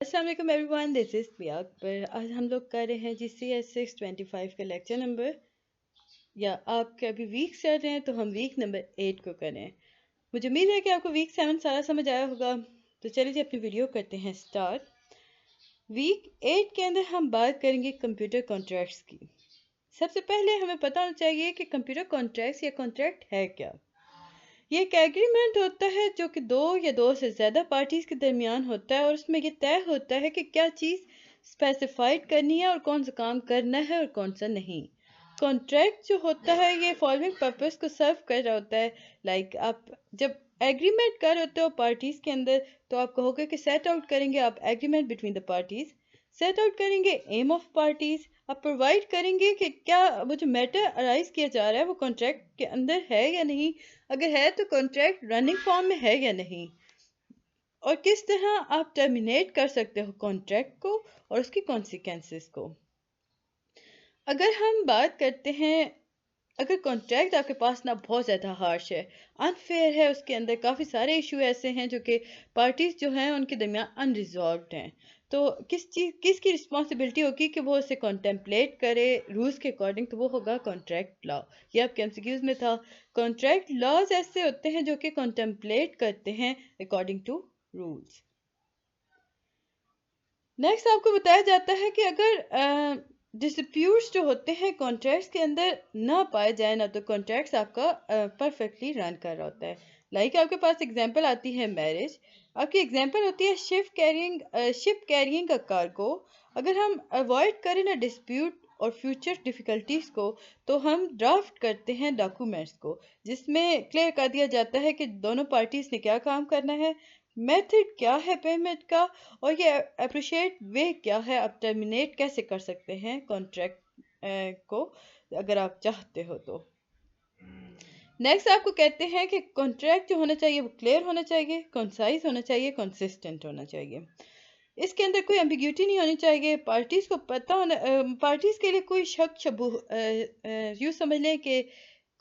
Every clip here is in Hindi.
अस्सलाम वालेकुम एवरीवन, दिस इज़ प्रिया पर आज हम लोग कर रहे हैं जी CS 625 का लेक्चर नंबर, या आपके अभी वीक चल रहे हैं तो हम वीक नंबर 8 को करें। मुझे उम्मीद है कि आपको वीक 7 सारा समझ आया होगा। तो चलिए जी अपनी वीडियो करते हैं स्टार्ट। वीक 8 के अंदर हम बात करेंगे कंप्यूटर कॉन्ट्रैक्ट्स की। सबसे पहले हमें पता होना चाहिए कि कंप्यूटर कॉन्ट्रैक्ट्स या कॉन्ट्रैक्ट है क्या। ये एक एग्रीमेंट होता है जो कि दो या दो से ज़्यादा पार्टीज के दरमियान होता है, और उसमें ये तय होता है कि क्या चीज़ स्पेसिफाइड करनी है और कौन सा काम करना है और कौन सा नहीं। कॉन्ट्रैक्ट जो होता है ये फॉलोइंग पर्पस को सर्व कर रहा होता है। लाइक आप जब एग्रीमेंट कर होते हो पार्टीज के अंदर, तो आप कहोगे कि सेट आउट करेंगे आप agreement between the parties, set out करेंगे एम ऑफ पार्टीज, आप प्रोवाइड करेंगे कि क्या वो जो मैटर अराइज किया जा रहा है वो कॉन्ट्रैक्ट के अंदर है या नहीं, अगर है तो कॉन्ट्रैक्ट रनिंग फॉर्म में है या नहीं, और किस तरह आप टर्मिनेट कर सकते हो कॉन्ट्रैक्ट को और उसकी कॉन्सिक्वेंसेस को। अगर हम बात करते हैं, अगर कॉन्ट्रैक्ट आपके पास ना बहुत ज़्यादा हार्श है, अनफेयर है, उसके अंदर काफ़ी सारे इशू ऐसे हैं जो कि पार्टीज जो हैं उनके दरमियान अनरिजॉल्व्ड हैं, तो किसकी रिस्पॉन्सिबिलिटी होगी कि वो उसे कॉन्टेम्पलेट करे रूल्स के अकॉर्डिंग, तो वो होगा कॉन्ट्रैक्ट लॉ। ये आपके एमसीक्यूज में था। कॉन्ट्रैक्ट लॉज ऐसे होते हैं जो कि कॉन्टेम्पलेट करते हैं अकॉर्डिंग टू रूल्स। नेक्स्ट आपको बताया जाता है कि अगर डिस्प्यूट्स जो होते हैं कॉन्ट्रैक्ट्स के अंदर ना पाए जाए ना, तो कॉन्ट्रैक्ट्स आपका परफेक्टली रन कर रहा होता है। लाइक आपके पास एग्जांपल आती है मैरिज, आपकी एग्जांपल होती है शिप कैरिंग का कार्गो। अगर हम अवॉइड करें ना डिस्प्यूट और फ्यूचर डिफिकल्टीज को, तो हम ड्राफ्ट करते हैं डॉक्यूमेंट्स को जिसमें क्लियर कर दिया जाता है कि दोनों पार्टीज ने क्या काम करना है, मेथड क्या है पेमेंट का, और ये अप्रिशिएट वे क्या है, आप टर्मिनेट कैसे कर सकते हैं कॉन्ट्रैक्ट को अगर आप चाहते हो तो। नेक्स्ट आपको कहते हैं कि कॉन्ट्रैक्ट जो होना चाहिए वो क्लियर होना चाहिए, कंसाइज होना चाहिए, कंसिस्टेंट होना चाहिए। इसके अंदर कोई एम्बिग्यूटी नहीं होनी चाहिए, पार्टीज को पता होना, पार्टीज के लिए कोई शक शबू यूँ समझ लें कि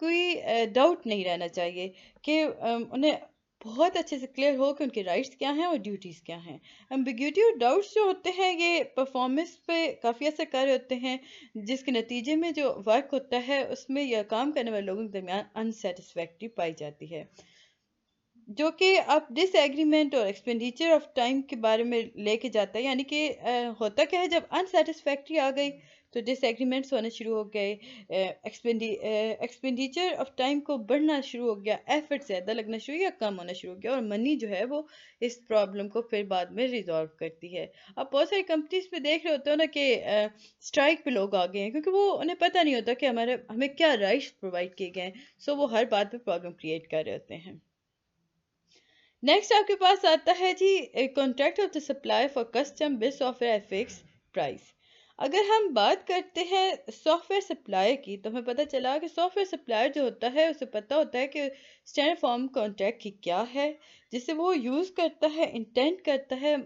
कोई डाउट नहीं रहना चाहिए कि उन्हें बहुत अच्छे से क्लियर हो कि उनके राइट्स क्या हैं और ड्यूटीज़ क्या हैं। एम्बिग्यूटी और डाउट्स जो होते हैं ये परफॉर्मेंस पे काफ़ी असर कर रहे होते हैं, जिसके नतीजे में जो वर्क होता है उसमें या काम करने वाले लोगों के दरमियान अनसेटिस्फैक्ट्री पाई जाती है, जो कि आप डिसएग्रीमेंट और एक्सपेंडिचर ऑफ टाइम के बारे में लेके जाता है। यानी कि होता क्या है, जब अनसेटिस्फैक्ट्री आ गई तो डिसएग्रीमेंट्स होने शुरू हो गए, एक्सपेंडिचर ऑफ टाइम को बढ़ना शुरू हो गया, एफर्ट ज़्यादा लगना शुरू या कम होना शुरू हो गया, और मनी जो है वो इस प्रॉब्लम को फिर बाद में रिजॉल्व करती है। आप बहुत सारी कंपनीज में देख रहे होते हो ना कि स्ट्राइक पे लोग आ गए हैं क्योंकि वो उन्हें पता नहीं होता कि हमें क्या राइट्स प्रोवाइड किए गए हैं, सो वो हर बात पे प्रॉब्लम क्रिएट कर रहे होते हैं। नेक्स्ट आपके पास आता है जी contract of the supply for custom bill software at fix price. अगर हम बात करते हैं सॉफ्टवेयर सप्लायर की, तो हमें पता चला कि सॉफ्टवेयर सप्लायर जो होता है उसे पता होता है कि स्टैंडर्ड फॉर्म कॉन्ट्रैक्ट की क्या है, जिसे वो यूज़ करता है, इंटेंड करता है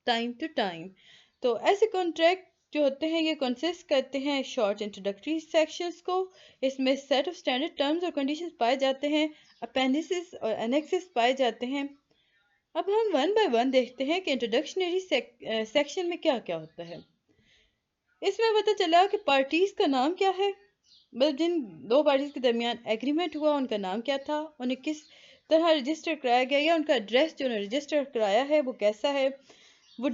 टाइम टू टाइम। तो ऐसे कॉन्ट्रैक्ट जो होते हैं ये कंसिस्ट करते हैं शॉर्ट इंट्रोडक्टरी सेक्शंस को, इसमें सेट ऑफ स्टैंडर्ड टर्म्स और कंडीशंस पाए जाते हैं, अपेंडिसेस और एनेक्सेस पाए जाते हैं। अब हम वन बाय वन देखते हैं कि इंट्रोडक्शनरी सेक्शन में क्या क्या होता है। इसमें पता चला कि पार्टीज का नाम क्या है, मतलब जिन दो पार्टीज के दरमियान एग्रीमेंट हुआ उनका नाम क्या था, उन्हें किस तरह रजिस्टर कराया गया, या उनका एड्रेस जो उन्हें रजिस्टर कराया है वो कैसा है, वो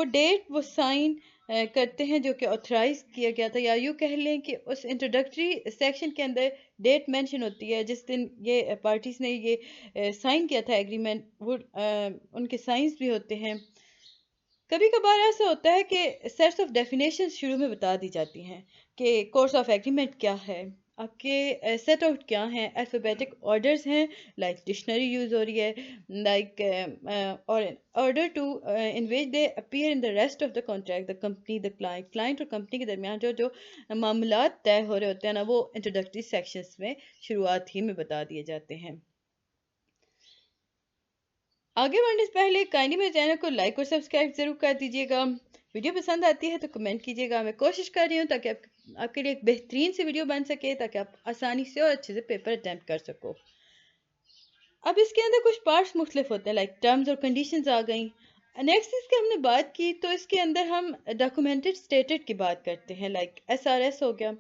डेट वो साइन करते हैं जो कि ऑथराइज किया गया था, या यूँ कह लें कि उस इंट्रोडक्टरी सेक्शन के अंदर डेट मेंशन होती है जिस दिन ये पार्टीज ने ये साइन किया था एग्रीमेंट, वो उनके साइंस भी होते हैं। कभी कभार ऐसा होता है कि सेट्स ऑफ डेफिनेशन शुरू में बता दी जाती हैं कि कोर्स ऑफ एग्रीमेंट क्या है, आपके सेट आउट क्या हैं, अल्फ़ाबेटिक ऑर्डर्स हैं, लाइक डिक्शनरी यूज़ हो रही है, लाइक और order to in which they appear in the rest of the contract, the company the client और कंपनी के दरमियान जो जो मामलात तय हो रहे होते हैं ना, वो इंट्रोडक्टरी सेक्शंस में शुरुआत ही में बता दिए जाते हैं। आगे बढ़ने से पहले काइंडली मेरे चैनल को लाइक और सब्सक्राइब जरूर कर दीजिएगा। वीडियो पसंद आती है तो कमेंट कीजिएगा। मैं कोशिश कर रही हूँ ताकि आपके लिए एक बेहतरीन सी वीडियो बन सके, ताकि आप आसानी से और अच्छे से पेपर अटैम्प्ट कर सको। अब इसके अंदर कुछ पार्ट्स मुख्तलिफ होते हैं, लाइक टर्म्स और कंडीशंस आ गई। नेक्स्ट इसके हमने बात की तो इसके अंदर हम डॉक्यूमेंटेड स्टेटेड की बात करते हैं, लाइक एसआरएस हो गया।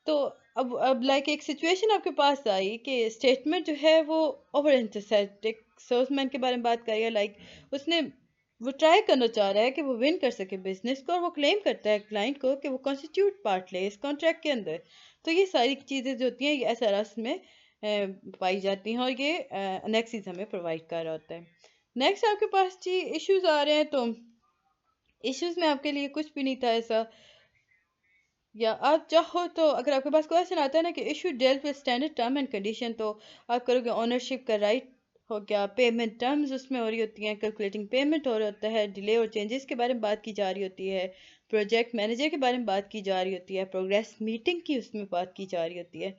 तो अब लाइक एक सिचुएशन आपके पास आई कि स्टेटमेंट जो है वो ओवर एंथुसियास्टिक सेल्समैन के बारे में बात करिए, लाइक उसने वो ट्राई करना चाह रहा है कि वो विन कर सके बिजनेस को, और वो क्लेम करता है क्लाइंट को कि वो कॉन्स्टिट्यूट पार्ट ले इस कॉन्ट्रैक्ट के अंदर। तो ये सारी चीज़ें जो होती हैं ये एसआरएस में पाई जाती हैं, और ये अनेक्सिस हमें प्रोवाइड कर रहा होता है। नेक्स्ट आपके पास जी इश्यूज आ रहे हैं, तो इश्यूज में आपके लिए कुछ भी नहीं था ऐसा, या आप चाहो तो अगर आपके पास क्वेश्चन आता है ना कि issue dealt with standard term and condition, तो आप करोगे ओनरशिप का राइट हो गया, पेमेंट टर्म्स उसमें हो रही होती हैं, कैलकुलेटिंग पेमेंट हो रहा होता है, डिले और चेंजेस के बारे में बात की जा रही होती है, प्रोजेक्ट मैनेजर के बारे में बात की जा रही होती है, प्रोग्रेस मीटिंग की उसमें बात की जा रही होती है।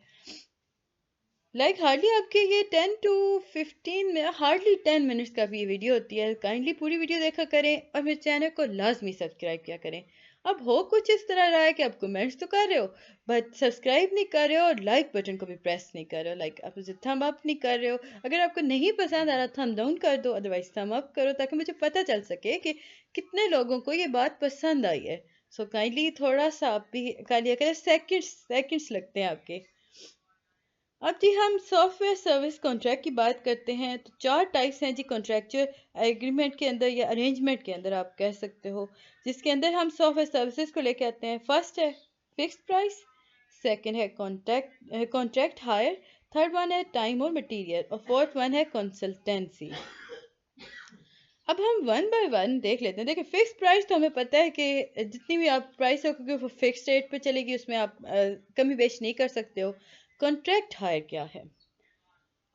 लाइक हार्डली आपके ये 10 to 15 में हार्डली 10 मिनट्स का भी ये वीडियो होती है। काइंडली पूरी वीडियो देखा करें और मेरे चैनल को लाजमी सब्सक्राइब किया करें। अब हो कुछ इस तरह रहा है कि आप कमेंट्स तो कर रहे हो बट सब्सक्राइब नहीं कर रहे हो, और लाइक बटन को भी प्रेस नहीं कर रहे हो, लाइक आप उसे थम अप नहीं कर रहे हो। अगर आपको नहीं पसंद आ रहा थम डाउन कर दो, अदरवाइज थम अप करो, ताकि मुझे पता चल सके कि कितने लोगों को ये बात पसंद आई है। सो काइंडली थोड़ा सा आप भी कर लिया करें, सेकंड्स सेकंड्स लगते हैं आपके। अब जी हम सॉफ्टवेयर सर्विस कॉन्ट्रैक्ट की बात करते हैं, तो चार टाइप्स हैं जी कॉन्ट्रैक्चुअल एग्रीमेंट के अंदर या अरेंजमेंट के अंदर आप कह सकते हो, जिसके अंदर हम सॉफ्टवेयर सर्विसेज को लेके आते हैं। फर्स्ट है फिक्स्ड प्राइस, सेकंड है कॉन्ट्रैक्ट हायर, थर्ड वन है टाइम और मटेरियल, और फोर्थ वन है कंसल्टेंसी। अब हम वन बाय वन देख लेते हैं। देखिए फिक्स प्राइस तो हमें पता है कि जितनी भी आप प्राइस रखोगे वो फिक्स रेट पे चलेगी, उसमें आप कमी बेच नहीं कर सकते हो। कॉन्ट्रैक्ट हायर क्या है?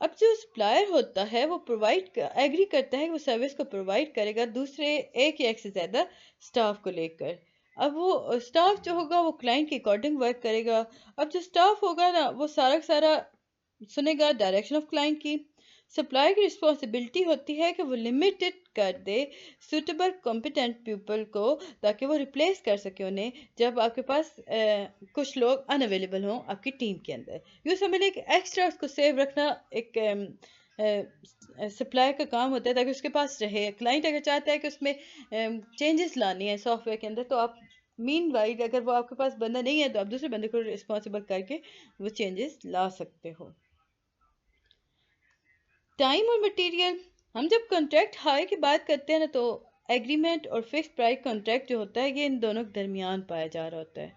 अब जो सप्लायर होता है वो प्रोवाइड एग्री करता है कि वो सर्विस को प्रोवाइड करेगा दूसरे एक या एक से ज़्यादा स्टाफ को लेकर। अब वो स्टाफ जो होगा वो क्लाइंट के अकॉर्डिंग वर्क करेगा। अब जो स्टाफ होगा ना वो सारा का सारा सुनेगा डायरेक्शन ऑफ क्लाइंट की। सप्लायर की रिस्पॉन्सिबिलिटी होती है कि वो लिमिटेड कर दे सुटेबल कॉम्पिटेंट पीपल को, ताकि वो रिप्लेस कर सके उन्हें जब आपके पास कुछ लोग अनअवेलेबल हों आपकी टीम के अंदर। यूँ समझ लें कि एक्स्ट्रा उसको सेव रखना एक सप्लायर का काम होता है, ताकि उसके पास रहे। क्लाइंट अगर चाहता है कि उसमें चेंजेस लानी है सॉफ्टवेयर के अंदर, तो आप मीन वाइल अगर वो आपके पास बंदा नहीं है तो आप दूसरे बंदे को रिस्पॉन्सिबल करके वो चेंजेस ला सकते हो। टाइम और मटेरियल, हम जब कॉन्ट्रैक्ट हायर की बात करते हैं ना, तो एग्रीमेंट और फिक्स प्राइस कॉन्ट्रैक्ट जो होता है ये इन दोनों के दरमियान पाया जा रहा होता है।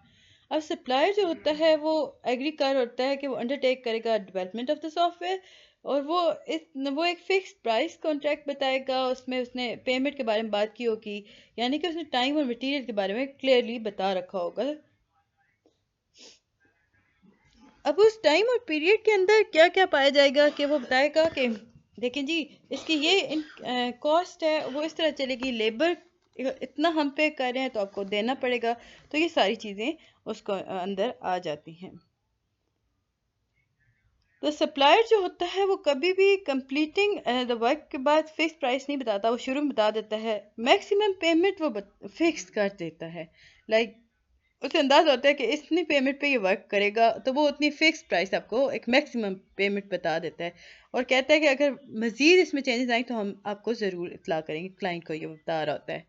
अब सप्लायर जो होता है वो एग्री कर होता है कि वो अंडरटेक करेगा डेवलपमेंट ऑफ द सॉफ्टवेयर, और वो एक फिक्स प्राइस कॉन्ट्रैक्ट बताएगा, उसमें उसने पेमेंट के बारे में बात की होगी, यानी कि उसने टाइम और मटेरियल के बारे में क्लियरली बता रखा होगा। अब उस टाइम और पीरियड के अंदर क्या क्या पाया जाएगा कि वो बताएगा कि देखें जी इसकी ये कॉस्ट है, वो इस तरह चलेगी, लेबर इतना हम पे कर रहे हैं तो आपको देना पड़ेगा। तो ये सारी चीज़ें उसको अंदर आ जाती हैं। तो सप्लायर जो होता है वो कभी भी कंप्लीटिंग द वर्क के बाद फिक्स प्राइस नहीं बताता, वो शुरू में बता देता है। मैक्सिमम पेमेंट वो फिक्स कर देता है, लाइक उसे अंदाज होता है कि इतनी पेमेंट पे ये वर्क करेगा, तो वो उतनी फिक्स प्राइस आपको एक मैक्सिमम पेमेंट बता देता है, और कहता है कि अगर मज़ीद इसमें चेंजेस आए तो हम आपको ज़रूर इत्तला करेंगे। क्लाइंट को ये बता रहा होता है।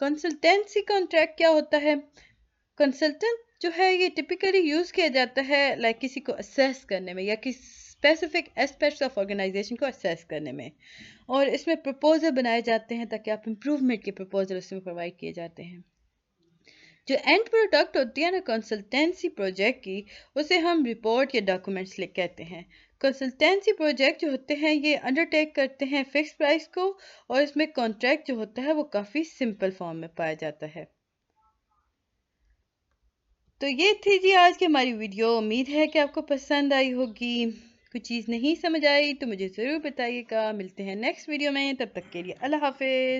कंसल्टेंसी कॉन्ट्रैक्ट क्या होता है? कंसल्टेंट जो है ये टिपिकली यूज़ किया जाता है लाइक किसी को असेस करने में या किसी स्पेसिफिक एस्पेक्ट्स ऑफ ऑर्गेनाइजेशन को असेस करने में, और इसमें प्रपोजल बनाए जाते हैं ताकि आप इम्प्रूवमेंट के प्रपोजल उसमें प्रोवाइड किए जाते हैं। जो एंड प्रोडक्ट होती है ना कंसल्टेंसी प्रोजेक्ट की, उसे हम रिपोर्ट या डॉक्यूमेंट्स लिख कहते हैं। कंसल्टेंसी प्रोजेक्ट जो होते हैं ये अंडरटेक करते हैं फिक्स प्राइस को, और इसमें कॉन्ट्रैक्ट जो होता है वो काफ़ी सिंपल फॉर्म में पाया जाता है। तो ये थी जी आज की हमारी वीडियो। उम्मीद है कि आपको पसंद आई होगी। कुछ चीज़ नहीं समझ आई तो मुझे ज़रूर बताइएगा। मिलते हैं नेक्स्ट वीडियो में, तब तक के लिए अल्लाह हाफिज़।